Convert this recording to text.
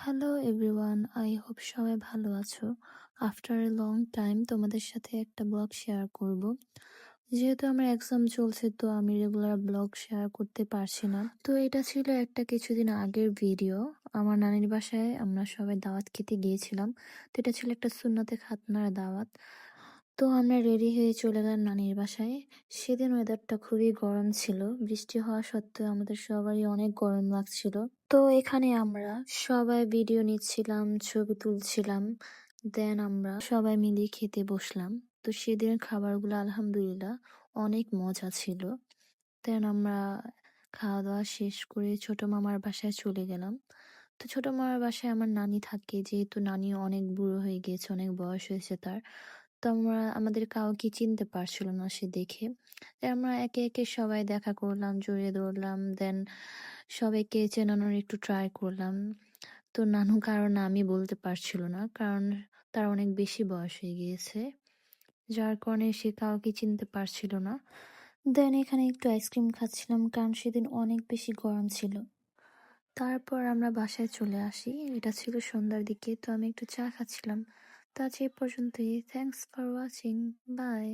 Hello everyone, I hope সবাই ভালো আছো। আফটার এ লং টাইম তোমাদের সাথে একটা ব্লগ শেয়ার করব। যেহেতু আমার এক্সাম চলছে তো আমি রেগুলার ব্লগ শেয়ার করতে পারছি না। তো এটা ছিল একটা কিছুদিন আগের ভিডিও। আমার নানির বাসায় আমরা সবাই দাওয়াত খেতে গিয়েছিলাম। তো এটা ছিল একটা সুন্নতে খাতনার দাওয়াত। তো আমরা রেডি হয়ে চলে গেলাম নানির বাসায়। সেদিন ওয়েদারটা খুবই গরম ছিল, বৃষ্টি হওয়া সত্ত্বেও আমাদের সবারই অনেক গরম লাগছিল। তো এখানে আমরা সবাই ভিডিও নিচ্ছিলাম, ছবি তুলছিলাম। দেন আমরা সবাই মিলে খেতে বসলাম। তো সেদিনের খাবারগুলো আলহামদুলিল্লাহ অনেক মজা ছিল। দেন আমরা খাওয়া দাওয়া শেষ করে ছোট মামার বাসায় চলে গেলাম। তো ছোট মামার বাসায় আমার নানি থাকে, যেহেতু নানি অনেক বুড়ো হয়ে গিয়েছে, অনেক বয়স হয়েছে তার। তো আমরা আমাদের কাউকে চিনতে পারছিল না সে দেখে। তাই আমরা একে একে সবাই দেখা করলাম, জড়িয়ে ধরলাম। দেন সবাইকে চেনানোর একটু ট্রাই করলাম। তো নানু কারো নামই বলতে পারছিল না, কারণ তার অনেক বেশি বয়স হয়ে গিয়েছে, যার কারণে সে কাউকে চিনতে পারছিল না। দেন এখানে একটু আইসক্রিম খাচ্ছিলাম, কারণ সেদিন অনেক বেশি গরম ছিল। তারপর আমরা বাসায় চলে আসি। এটা ছিল সন্ধ্যার দিকে, তো আমি একটু চা খাচ্ছিলাম। তো আজ এই পর্যন্তই। Thanks for watching. বাই।